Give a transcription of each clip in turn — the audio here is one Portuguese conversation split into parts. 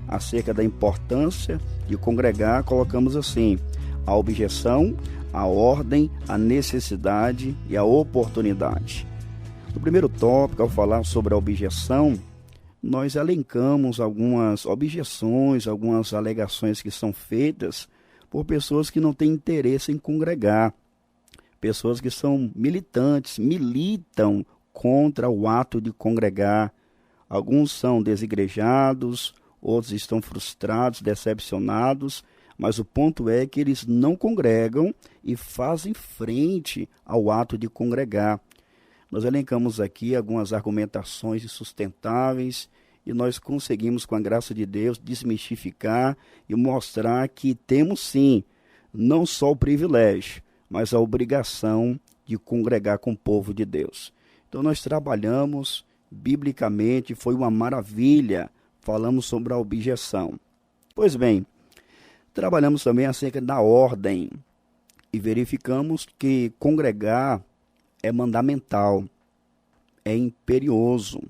acerca da importância de congregar, colocamos assim: a objeção, a ordem, a necessidade e a oportunidade. No primeiro tópico, ao falar sobre a objeção, nós elencamos algumas objeções, algumas alegações que são feitas por pessoas que não têm interesse em congregar, pessoas que são militantes, militam contra o ato de congregar. Alguns são desigrejados, outros estão frustrados, decepcionados, mas o ponto é que eles não congregam e fazem frente ao ato de congregar. Nós elencamos aqui algumas argumentações insustentáveis e nós conseguimos, com a graça de Deus, desmistificar e mostrar que temos sim, não só o privilégio, mas a obrigação de congregar com o povo de Deus. Então nós trabalhamos biblicamente, foi uma maravilha, falamos sobre a objeção. Pois bem, trabalhamos também acerca da ordem e verificamos que congregar é mandamental, é imperioso.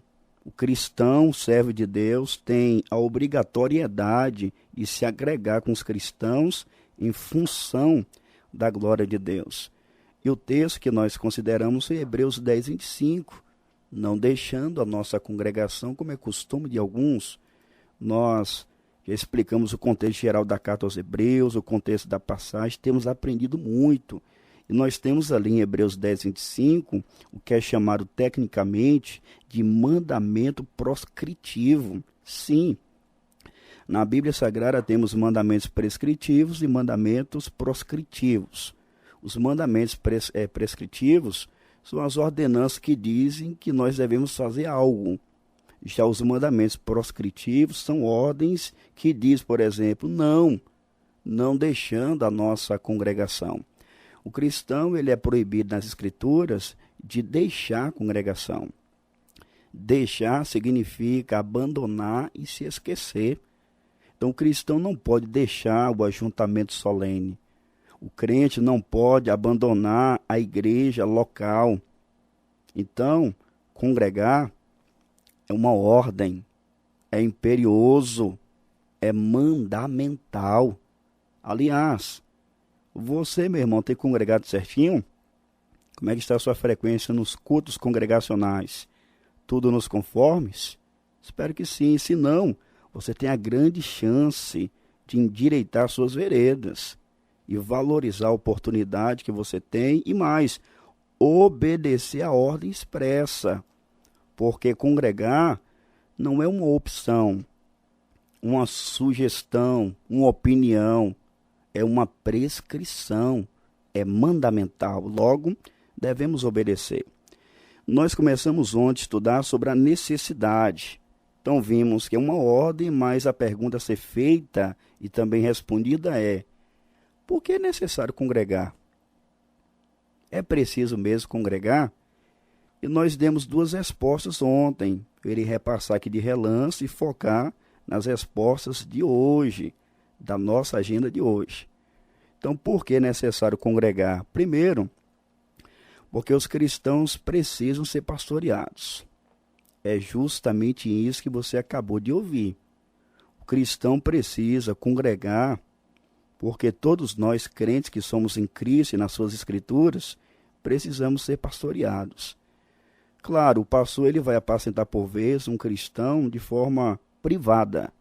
O cristão, servo de Deus, tem a obrigatoriedade de se agregar com os cristãos em função da glória de Deus. E o texto que nós consideramos é Hebreus 10, 25. Não deixando a nossa congregação, como é costume de alguns. Nós já explicamos o contexto geral da carta aos Hebreus, o contexto da passagem, temos aprendido muito. E nós temos ali em Hebreus 10, 25, o que é chamado tecnicamente de mandamento proscritivo. Sim, na Bíblia Sagrada temos mandamentos prescritivos e mandamentos proscritivos. Os mandamentos prescritivos são as ordenanças que dizem que nós devemos fazer algo. Já os mandamentos proscritivos são ordens que diz, por exemplo, não deixando a nossa congregação. O cristão, ele é proibido nas Escrituras de deixar a congregação. Deixar significa abandonar e se esquecer. Então, o cristão não pode deixar o ajuntamento solene. O crente não pode abandonar a igreja local. Então, congregar é uma ordem, é imperioso, é mandamental. Aliás, você, meu irmão, tem congregado certinho? Como é que está a sua frequência nos cultos congregacionais? Tudo nos conformes? Espero que sim. Se não, você tem a grande chance de endireitar suas veredas e valorizar a oportunidade que você tem e mais, obedecer a ordem expressa. Porque congregar não é uma opção, uma sugestão, uma opinião. É uma prescrição, é mandamental, logo devemos obedecer. Nós começamos ontem a estudar sobre a necessidade. Então vimos que é uma ordem, mas a pergunta a ser feita e também respondida é: por que é necessário congregar? É preciso mesmo congregar? E nós demos duas respostas ontem. Eu irei repassar aqui de relance e focar nas respostas de hoje, da nossa agenda de hoje. Então, por que é necessário congregar? Primeiro, porque os cristãos precisam ser pastoreados. É justamente isso que você acabou de ouvir. O cristão precisa congregar, porque todos nós, crentes que somos em Cristo e nas suas Escrituras, precisamos ser pastoreados. Claro, o pastor ele vai apacentar por vezes um cristão de forma privada,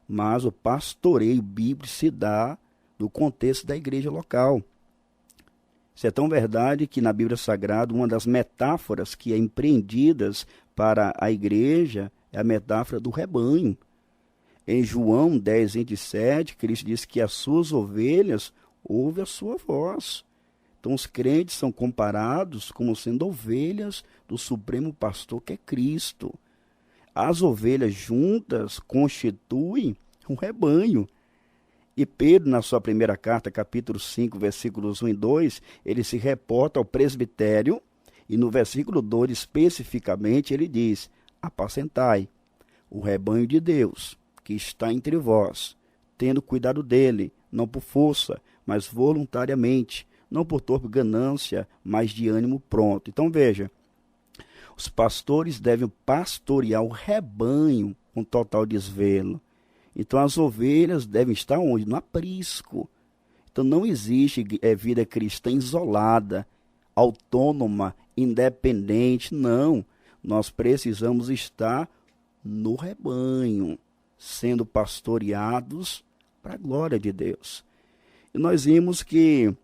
mas o pastoreio bíblico se dá no contexto da igreja local. Isso é tão verdade que na Bíblia Sagrada, uma das metáforas que é empreendidas para a igreja é a metáfora do rebanho. Em João 10, 27, Cristo diz que as suas ovelhas ouvem a sua voz. Então os crentes são comparados como sendo ovelhas do Supremo Pastor, que é Cristo. As ovelhas juntas constituem um rebanho. E Pedro, na sua primeira carta, capítulo 5, versículos 1 e 2, ele se reporta ao presbitério, e no versículo 2, especificamente, ele diz: apacentai o rebanho de Deus, que está entre vós, tendo cuidado dele, não por força, mas voluntariamente, não por torpe ganância, mas de ânimo pronto. Então veja, os pastores devem pastorear o rebanho com total desvelo. Então as ovelhas devem estar onde? No aprisco. Então não existe vida cristã isolada, autônoma, independente, não. Nós precisamos estar no rebanho, sendo pastoreados para a glória de Deus. E nós vimos que,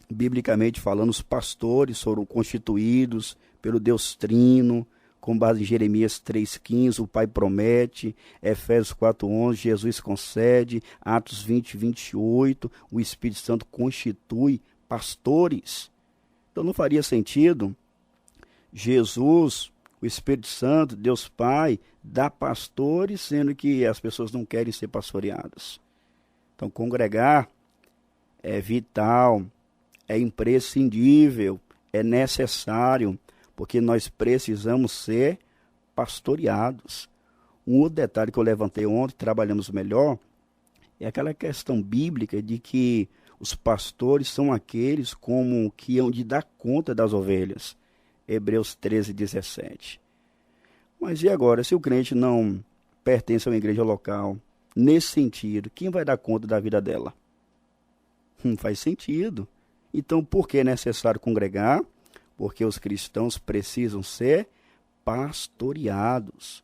biblicamente falando, os pastores foram constituídos pelo Deus Trino, com base em Jeremias 3,15, o Pai promete, Efésios 4,11, Jesus concede, Atos 20, 28, o Espírito Santo constitui pastores. Então não faria sentido Jesus, o Espírito Santo, Deus Pai, dar pastores, sendo que as pessoas não querem ser pastoreadas. Então congregar é vital, é imprescindível, é necessário, porque nós precisamos ser pastoreados. Um outro detalhe que eu levantei ontem, trabalhamos melhor, é aquela questão bíblica de que os pastores são aqueles como que hão de dar conta das ovelhas. Hebreus 13, 17. Mas e agora, se o crente não pertence a uma igreja local, nesse sentido, quem vai dar conta da vida dela? Não faz sentido. Então, por que é necessário congregar? Porque os cristãos precisam ser pastoreados.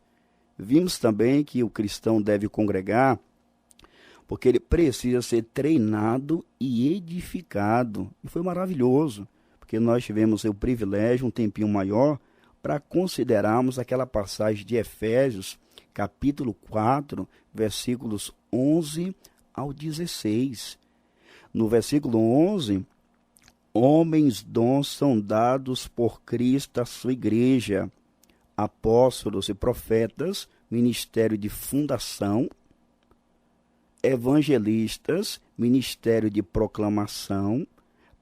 Vimos também que o cristão deve congregar porque ele precisa ser treinado e edificado. E foi maravilhoso, porque nós tivemos o privilégio, um tempinho maior, para considerarmos aquela passagem de Efésios, capítulo 4, versículos 11 ao 16. No versículo 11... homens dons são dados por Cristo à sua igreja, apóstolos e profetas, ministério de fundação, evangelistas, ministério de proclamação,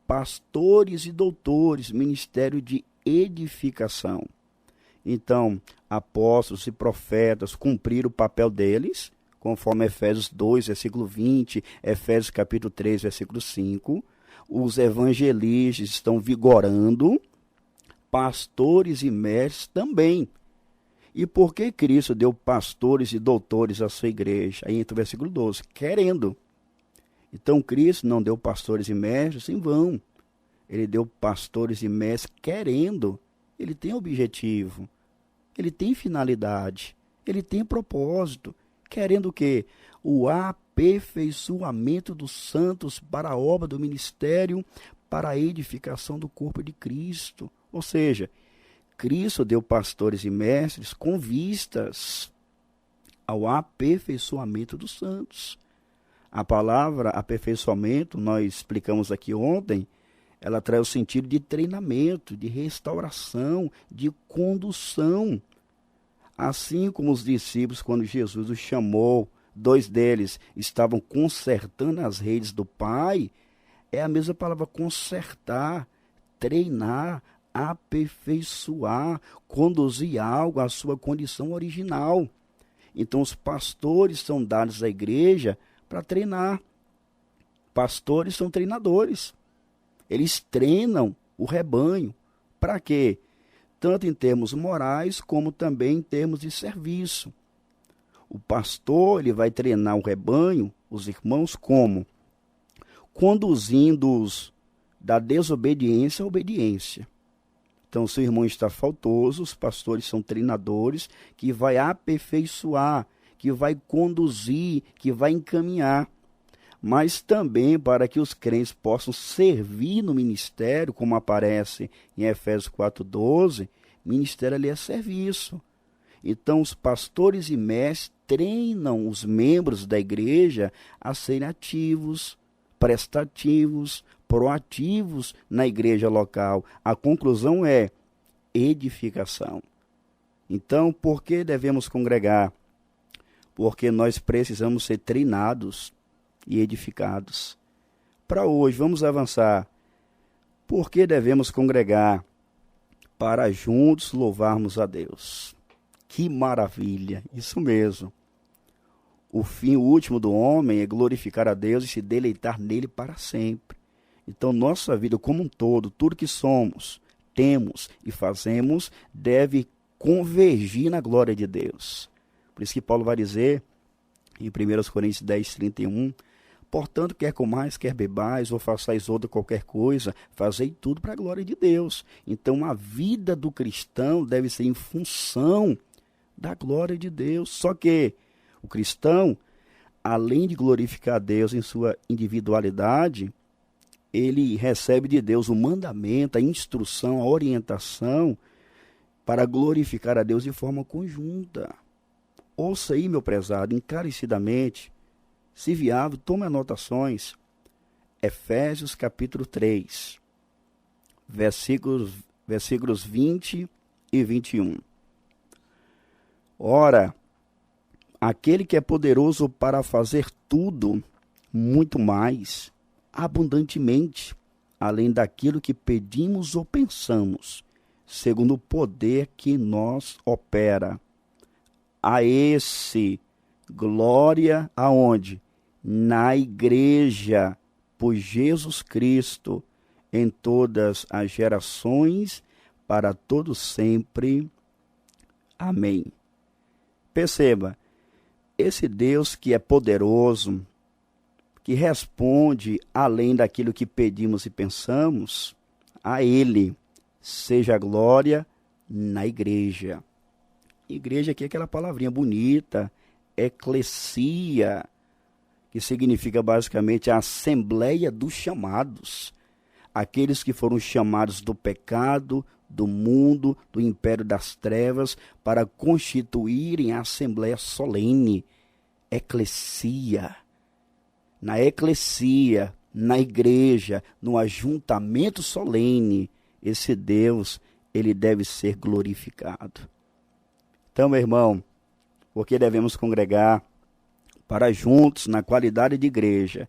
pastores e doutores, ministério de edificação. Então, apóstolos e profetas cumpriram o papel deles, conforme Efésios 2, versículo 20, Efésios capítulo 3, versículo 5, os evangelistas estão vigorando, pastores e mestres também. E por que Cristo deu pastores e doutores à sua igreja? Aí entra o versículo 12, querendo. Então Cristo não deu pastores e mestres em vão. Ele deu pastores e mestres querendo. Ele tem objetivo, ele tem finalidade, ele tem propósito. Querendo o quê? O aperfeiçoamento dos santos para a obra do ministério, para a edificação do corpo de Cristo. Ou seja, Cristo deu pastores e mestres com vistas ao aperfeiçoamento dos santos. A palavra aperfeiçoamento, nós explicamos aqui ontem, ela traz o sentido de treinamento, de restauração, de condução. Assim como os discípulos, quando Jesus os chamou, 2 deles estavam consertando as redes do Pai, é a mesma palavra consertar, treinar, aperfeiçoar, conduzir algo à sua condição original. Então os pastores são dados à igreja para treinar. Pastores são treinadores. Eles treinam o rebanho. Para quê? Tanto em termos morais, como também em termos de serviço. O pastor, ele vai treinar o rebanho, os irmãos, como? Conduzindo-os da desobediência à obediência. Então, se o irmão está faltoso, os pastores são treinadores que vai aperfeiçoar, que vai conduzir, que vai encaminhar. Mas também para que os crentes possam servir no ministério, como aparece em Efésios 4,12, ministério ali é serviço. Então, os pastores e mestres treinam os membros da igreja a serem ativos, prestativos, proativos na igreja local. A conclusão é edificação. Então, por que devemos congregar? Porque nós precisamos ser treinados e edificados. Para hoje, vamos avançar. Por que devemos congregar? Para juntos louvarmos a Deus. Que maravilha, isso mesmo. O fim último do homem é glorificar a Deus e se deleitar nele para sempre. Então, nossa vida como um todo, tudo que somos, temos e fazemos, deve convergir na glória de Deus. Por isso que Paulo vai dizer em 1 Coríntios 10, 31. Portanto, quer comais, quer bebais, ou façais outra qualquer coisa, fazei tudo para a glória de Deus. Então, a vida do cristão deve ser em função da glória de Deus. Só que o cristão, além de glorificar a Deus em sua individualidade, ele recebe de Deus o mandamento, a instrução, a orientação para glorificar a Deus de forma conjunta. Ouça aí, meu prezado, encarecidamente, se viável, tome anotações. Efésios capítulo 3, versículos 20 e 21. Ora, aquele que é poderoso para fazer tudo, muito mais, abundantemente, além daquilo que pedimos ou pensamos, segundo o poder que nos opera. A esse glória aonde? Na igreja, por Jesus Cristo, em todas as gerações, para todos sempre. Amém. Perceba, esse Deus que é poderoso, que responde além daquilo que pedimos e pensamos, a Ele seja a glória na igreja. Igreja aqui é aquela palavrinha bonita, eclesia, que significa basicamente a assembleia dos chamados, aqueles que foram chamados do pecado, do mundo, do império das trevas, para constituírem a assembleia solene, eclesia. Na eclesia, na igreja, no ajuntamento solene, esse Deus, ele deve ser glorificado. Então, meu irmão, porque devemos congregar para juntos, na qualidade de igreja,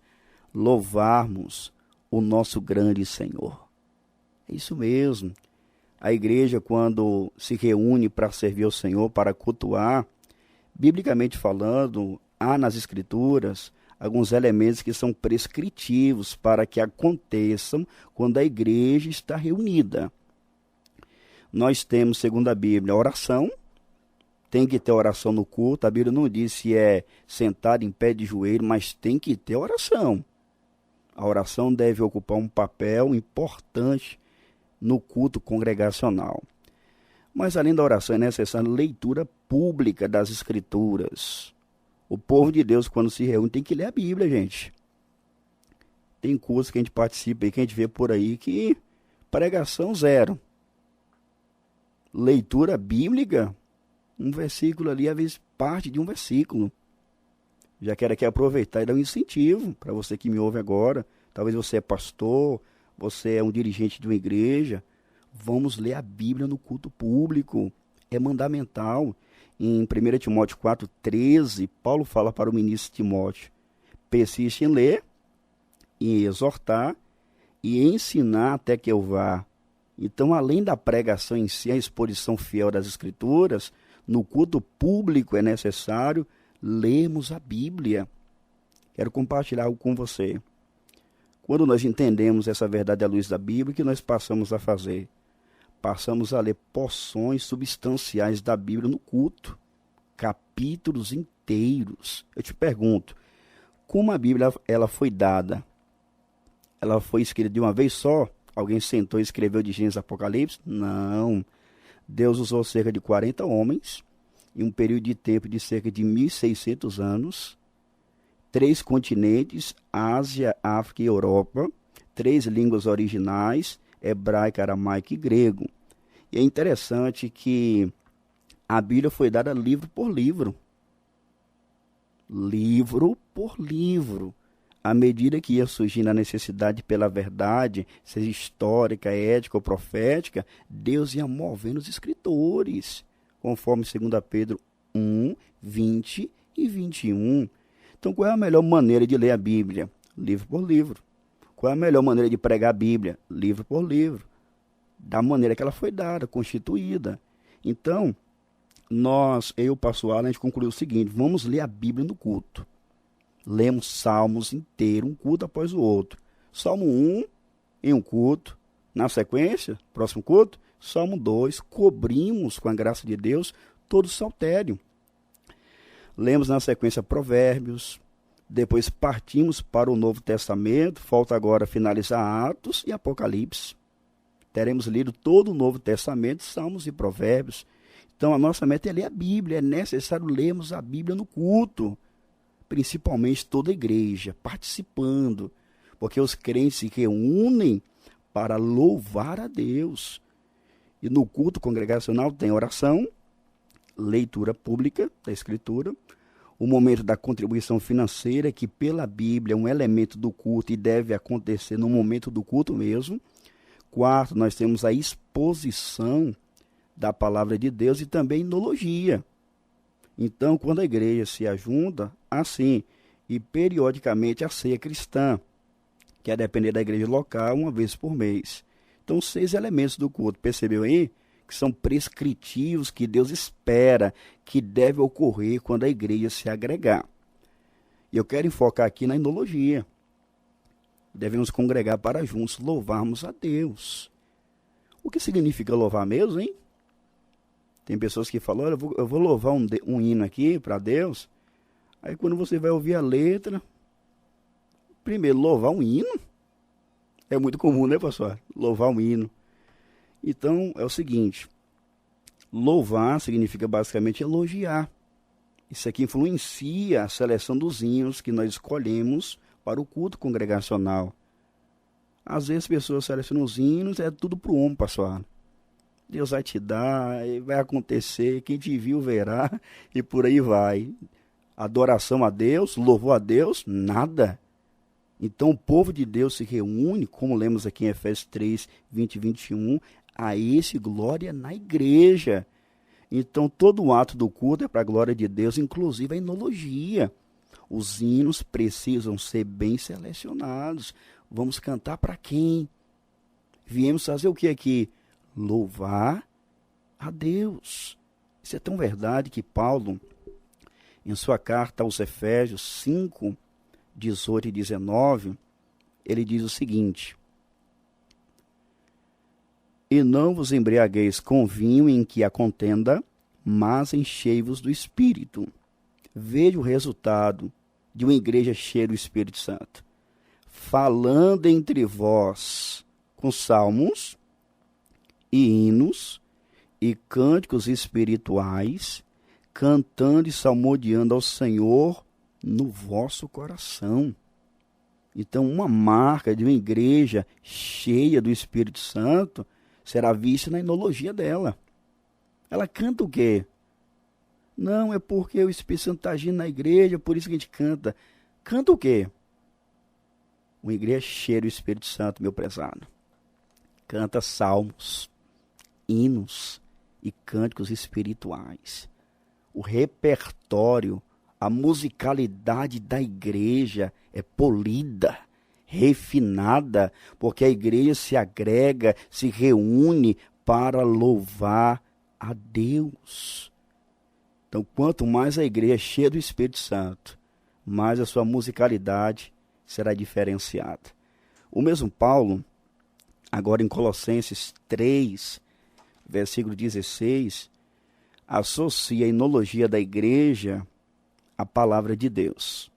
louvarmos o nosso grande Senhor. É isso mesmo. A igreja, quando se reúne para servir ao Senhor, para cultuar, biblicamente falando, há nas Escrituras alguns elementos que são prescritivos para que aconteçam quando a igreja está reunida. Nós temos, segundo a Bíblia, a oração. Tem que ter oração no culto. A Bíblia não diz se é sentado em pé de joelho, mas tem que ter oração. A oração deve ocupar um papel importante no culto congregacional. Mas além da oração é necessária leitura pública das Escrituras. O povo de Deus, quando se reúne, tem que ler a Bíblia, gente. Tem cursos que a gente participa e que a gente vê por aí que pregação zero. Leitura bíblica, um versículo ali, às vezes parte de um versículo. Já quero aqui aproveitar e dar um incentivo para você que me ouve agora. Talvez você é pastor, você é um dirigente de uma igreja. Vamos ler a Bíblia no culto público. É mandamental. Em 1 Timóteo 4,13, Paulo fala para o ministro Timóteo: persiste em ler, em exortar e ensinar até que eu vá. Então, além da pregação em si, a exposição fiel das Escrituras, no culto público é necessário lermos a Bíblia. Quero compartilhar algo com você. Quando nós entendemos essa verdade à luz da Bíblia, o que nós passamos a fazer? Passamos a ler porções substanciais da Bíblia no culto, capítulos inteiros. Eu te pergunto, como a Bíblia ela foi dada? Ela foi escrita de uma vez só? Alguém sentou e escreveu de Gênesis a Apocalipse? Não. Deus usou cerca de 40 homens, em um período de tempo de cerca de 1.600 anos, 3 continentes, Ásia, África e Europa, 3 línguas originais, hebraico, aramaico e grego. E é interessante que a Bíblia foi dada livro por livro. Livro por livro. À medida que ia surgindo a necessidade pela verdade, seja histórica, ética ou profética, Deus ia movendo os escritores, conforme 2 Pedro 1, 20 e 21. Então, qual é a melhor maneira de ler a Bíblia? Livro por livro. Qual é a melhor maneira de pregar a Bíblia? Livro por livro. Da maneira que ela foi dada, constituída. Então, eu e o pastor Alan, a gente concluiu o seguinte: vamos ler a Bíblia no culto. Lemos salmos inteiros, um culto após o outro. Salmo 1 em um culto. Na sequência, próximo culto, Salmo 2. Cobrimos, com a graça de Deus, todo o saltério. Lemos na sequência Provérbios, depois partimos para o Novo Testamento, falta agora finalizar Atos e Apocalipse. Teremos lido todo o Novo Testamento, Salmos e Provérbios. Então a nossa meta é ler a Bíblia, é necessário lermos a Bíblia no culto, principalmente toda a igreja, participando, porque os crentes se reúnem para louvar a Deus. E no culto congregacional tem oração, leitura pública da Escritura, o momento da contribuição financeira, que pela Bíblia é um elemento do culto e deve acontecer no momento do culto mesmo. Quarto, nós temos a exposição da palavra de Deus e também enologia. Então, quando a igreja se ajunta, assim, e periodicamente a ceia cristã, que é depender da igreja local, uma vez por mês. Então, 6 elementos do culto, percebeu aí? Que são prescritivos, que Deus espera, que deve ocorrer quando a igreja se agregar. E eu quero enfocar aqui na enologia. Devemos congregar para juntos louvarmos a Deus. O que significa louvar mesmo, hein? Tem pessoas que falam, olha, eu vou louvar um hino aqui para Deus. Aí quando você vai ouvir a letra, primeiro, louvar um hino? É muito comum, né, pastor? Louvar um hino. Então, é o seguinte, louvar significa basicamente elogiar. Isso aqui influencia a seleção dos hinos que nós escolhemos para o culto congregacional. Às vezes pessoas selecionam os hinos, é tudo para o homem, pastor. Deus vai te dar, vai acontecer, quem te viu verá, e por aí vai. Adoração a Deus, louvor a Deus, nada. Então o povo de Deus se reúne, como lemos aqui em Efésios 3, 20 e 21, a esse glória na igreja. Então todo o ato do culto é para a glória de Deus, inclusive a enologia. Os hinos precisam ser bem selecionados. Vamos cantar para quem? Viemos fazer o que aqui? Louvar a Deus. Isso é tão verdade que Paulo, em sua carta aos Efésios 5, 18 e 19, ele diz o seguinte: e não vos embriagueis com vinho em que há contenda, mas enchei-vos do Espírito. Veja o resultado de uma igreja cheia do Espírito Santo. Falando entre vós com salmos e hinos e cânticos espirituais, cantando e salmodiando ao Senhor no vosso coração. Então, uma marca de uma igreja cheia do Espírito Santo será vista na enologia dela. Ela canta o quê? Não, é porque o Espírito Santo está agindo na igreja, por isso que a gente canta. Canta o quê? Uma igreja cheia do Espírito Santo, meu prezado. Canta salmos, hinos e cânticos espirituais. O repertório, a musicalidade da igreja é polida, refinada, porque a igreja se agrega, se reúne para louvar a Deus. Então, quanto mais a igreja é cheia do Espírito Santo, mais a sua musicalidade será diferenciada. O mesmo Paulo, agora em Colossenses 3, versículo 16, associa a enologia da igreja à palavra de Deus.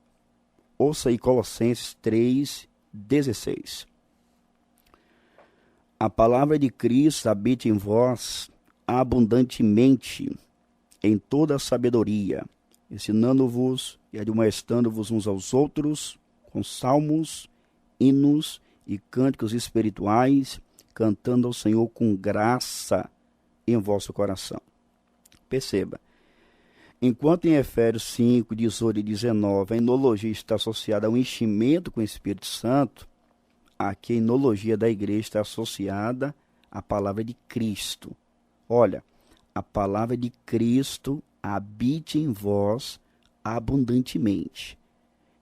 Ouça aí Colossenses 3, 16. A palavra de Cristo habite em vós abundantemente, em toda a sabedoria, ensinando-vos e admoestando-vos uns aos outros, com salmos, hinos e cânticos espirituais, cantando ao Senhor com graça em vosso coração. Perceba, enquanto em Efésios 5, 18 e 19, a enologia está associada ao enchimento com o Espírito Santo, aqui a enologia da igreja está associada à palavra de Cristo. Olha, a palavra de Cristo habite em vós abundantemente.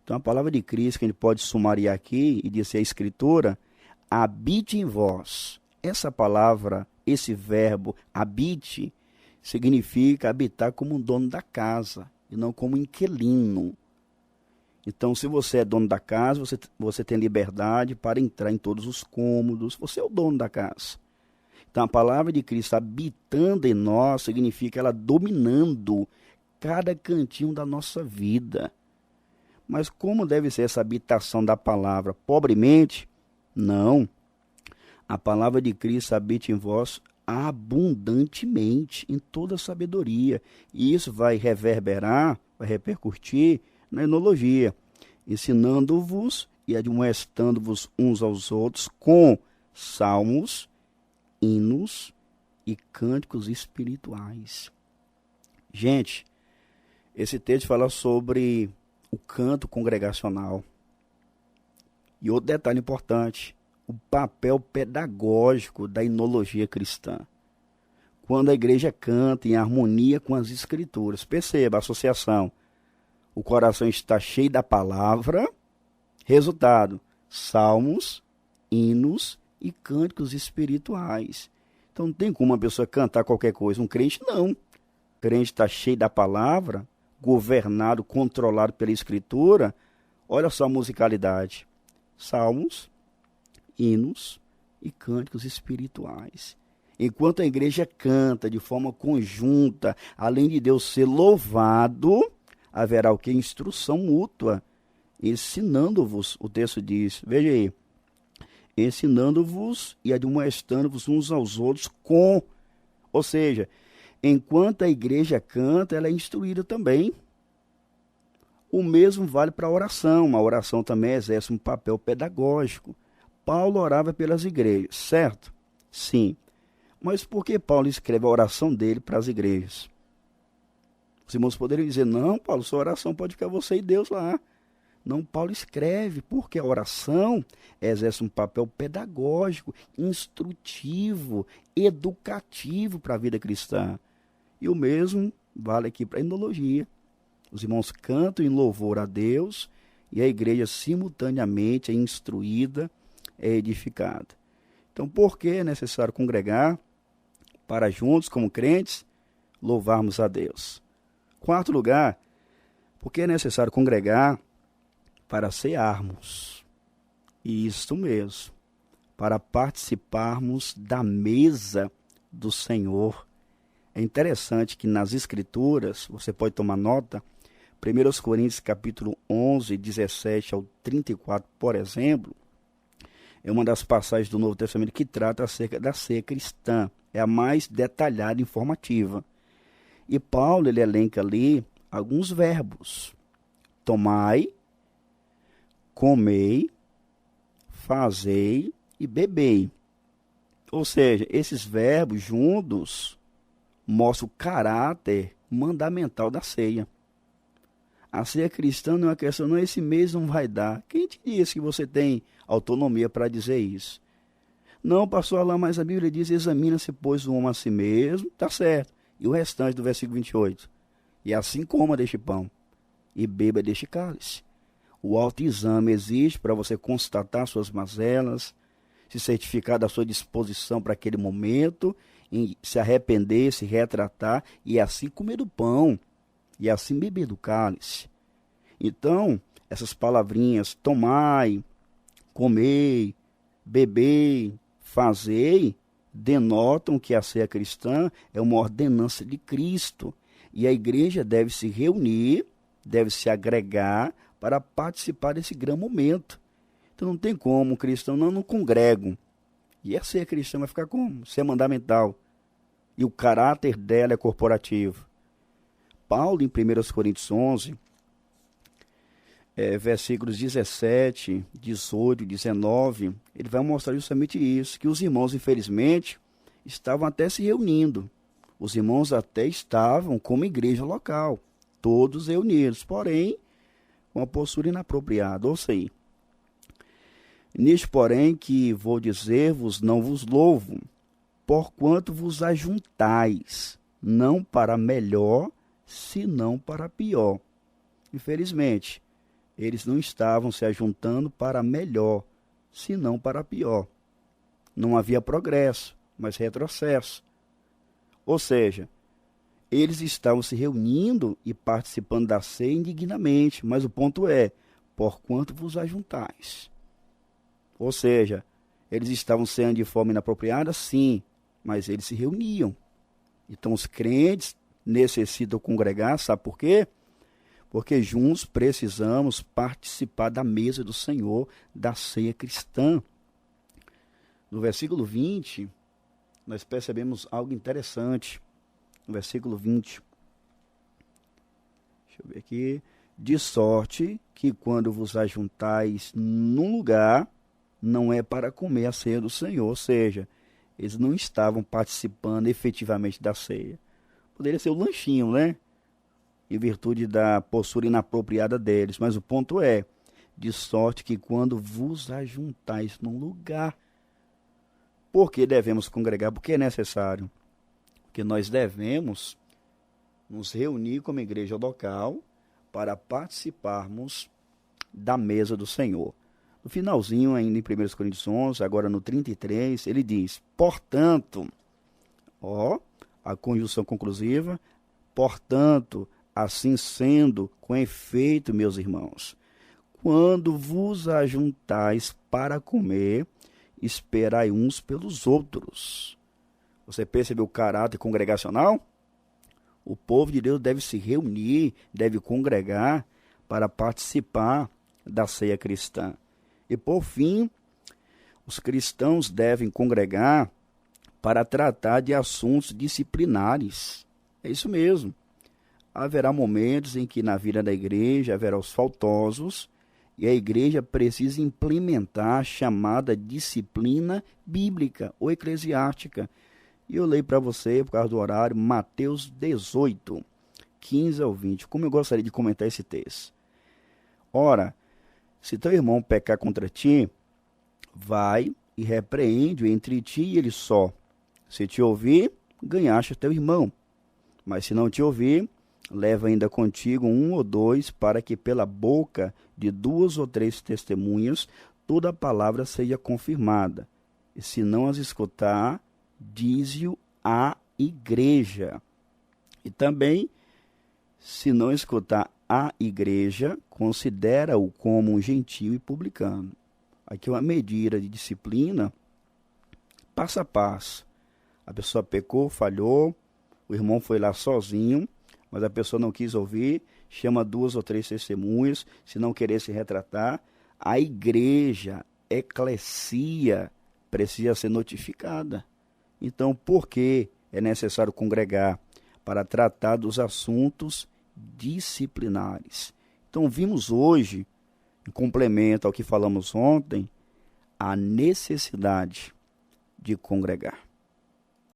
Então, a palavra de Cristo, que a gente pode sumariar aqui e dizer a Escritura, habite em vós. Essa palavra, esse verbo, habite, significa habitar como um dono da casa e não como inquilino. Então, se você é dono da casa, você tem liberdade para entrar em todos os cômodos. Você é o dono da casa. Então, a palavra de Cristo habitando em nós significa ela dominando cada cantinho da nossa vida. Mas como deve ser essa habitação da palavra? Pobremente? Não. A palavra de Cristo habita em vós abundantemente, em toda sabedoria. E isso vai reverberar, vai repercutir na enologia, ensinando-vos e admoestando-vos uns aos outros com salmos, hinos e cânticos espirituais. Gente, esse texto fala sobre o canto congregacional. E outro detalhe importante, o papel pedagógico da enologia cristã. Quando a igreja canta em harmonia com as escrituras, perceba a associação. O coração está cheio da palavra, resultado, salmos, hinos e cânticos espirituais. Então não tem como uma pessoa cantar qualquer coisa, um crente não. O crente está cheio da palavra, governado, controlado pela escritura. Olha só a musicalidade. Salmos, hinos e cânticos espirituais. Enquanto a igreja canta de forma conjunta, além de Deus ser louvado, haverá o que? Instrução mútua, ensinando-vos, o texto diz, veja aí, ensinando-vos e admoestando-vos uns aos outros com, ou seja, enquanto a igreja canta, ela é instruída também. O mesmo vale para a oração. A oração também exerce um papel pedagógico. Paulo orava pelas igrejas, certo? Sim. Mas por que Paulo escreve a oração dele para as igrejas? Os irmãos poderiam dizer, não, Paulo, sua oração pode ficar você e Deus lá. Não, Paulo escreve, porque a oração exerce um papel pedagógico, instrutivo, educativo para a vida cristã. E o mesmo vale aqui para a enologia. Os irmãos cantam em louvor a Deus e a igreja simultaneamente é instruída, é edificada. Então, por que é necessário congregar? Para juntos, como crentes, louvarmos a Deus. Quarto lugar, porque é necessário congregar para cearmos. Isso mesmo, para participarmos da mesa do Senhor. É interessante que nas Escrituras, você pode tomar nota, 1 Coríntios capítulo 11, 17 ao 34, por exemplo, é uma das passagens do Novo Testamento que trata acerca da ceia cristã. É a mais detalhada e informativa. E Paulo, ele elenca ali alguns verbos. Tomai, comei, fazei e bebei. Ou seja, esses verbos juntos mostram o caráter mandamental da ceia. A ceia cristã não é uma questão, não, esse mês não vai dar. Quem te disse que você tem autonomia para dizer isso? Não, pastor Alain, mas a Bíblia diz, examina-se, pois, o homem a si mesmo, tá certo. E o restante do versículo 28? E assim coma deste pão e beba deste cálice. O autoexame existe para você constatar suas mazelas, se certificar da sua disposição para aquele momento, em se arrepender, se retratar e assim comer do pão. E assim beber do cálice. Então, essas palavrinhas, tomai, comei, bebei, fazei, denotam que a ceia cristã é uma ordenança de Cristo. E a igreja deve se reunir, deve se agregar para participar desse grande momento. Então não tem como, o cristão não congrega. E a ceia cristã vai ficar como? Isso é mandamental. E o caráter dela é corporativo. Paulo, em 1 Coríntios 11, versículos 17, 18, 19, ele vai mostrar justamente isso, que os irmãos, infelizmente, estavam até se reunindo. Os irmãos até estavam como igreja local, todos reunidos, porém, com a postura inapropriada. Ou seja, nisto, porém, que vou dizer-vos, não vos louvo, porquanto vos ajuntais, não para melhor, senão para pior. Infelizmente, eles não estavam se ajuntando para melhor, senão para pior. Não havia progresso, mas retrocesso. Ou seja, eles estavam se reunindo e participando da ceia indignamente, mas o ponto é, porquanto vos ajuntais. Ou seja, eles estavam ceando de forma inapropriada, sim, mas eles se reuniam. Então os crentes, necessitam congregar, sabe por quê? Porque juntos precisamos participar da mesa do Senhor, da ceia cristã. No versículo 20, nós percebemos algo interessante. No versículo 20, deixa eu ver aqui. De sorte que quando vos ajuntais num lugar, não é para comer a ceia do Senhor. Ou seja, eles não estavam participando efetivamente da ceia. Poderia ser o lanchinho, né? Em virtude da postura inapropriada deles. Mas o ponto é, de sorte que quando vos ajuntais num lugar. Por que devemos congregar? Porque é necessário. Porque nós devemos nos reunir como igreja local para participarmos da mesa do Senhor. No finalzinho, ainda em 1 Coríntios 11, agora no 33, ele diz, portanto, a conjunção conclusiva, portanto, assim sendo, com efeito, meus irmãos, quando vos ajuntais para comer, esperai uns pelos outros. Você percebeu o caráter congregacional? O povo de Deus deve se reunir, deve congregar para participar da ceia cristã. E por fim, os cristãos devem congregar para tratar de assuntos disciplinares. É isso mesmo. Haverá momentos em que na vida da igreja haverá os faltosos e a igreja precisa implementar a chamada disciplina bíblica ou eclesiástica. E eu leio para você, por causa do horário, Mateus 18, 15 ao 20. Como eu gostaria de comentar esse texto. Ora, se teu irmão pecar contra ti, vai e repreende-o entre ti e ele só. Se te ouvir, ganhaste teu irmão. Mas se não te ouvir, leva ainda contigo um ou dois, para que pela boca de 2 ou 3 testemunhas toda a palavra seja confirmada. E se não as escutar, dize-o à igreja. E também, se não escutar a igreja, considera-o como um gentio e publicano. Aqui é uma medida de disciplina passo a passo. A pessoa pecou, falhou, o irmão foi lá sozinho, mas a pessoa não quis ouvir, chama 2 ou 3 testemunhas, se não querer se retratar, a igreja, eclesia, precisa ser notificada. Então, por que é necessário congregar? Para tratar dos assuntos disciplinares. Então, vimos hoje, em complemento ao que falamos ontem, a necessidade de congregar.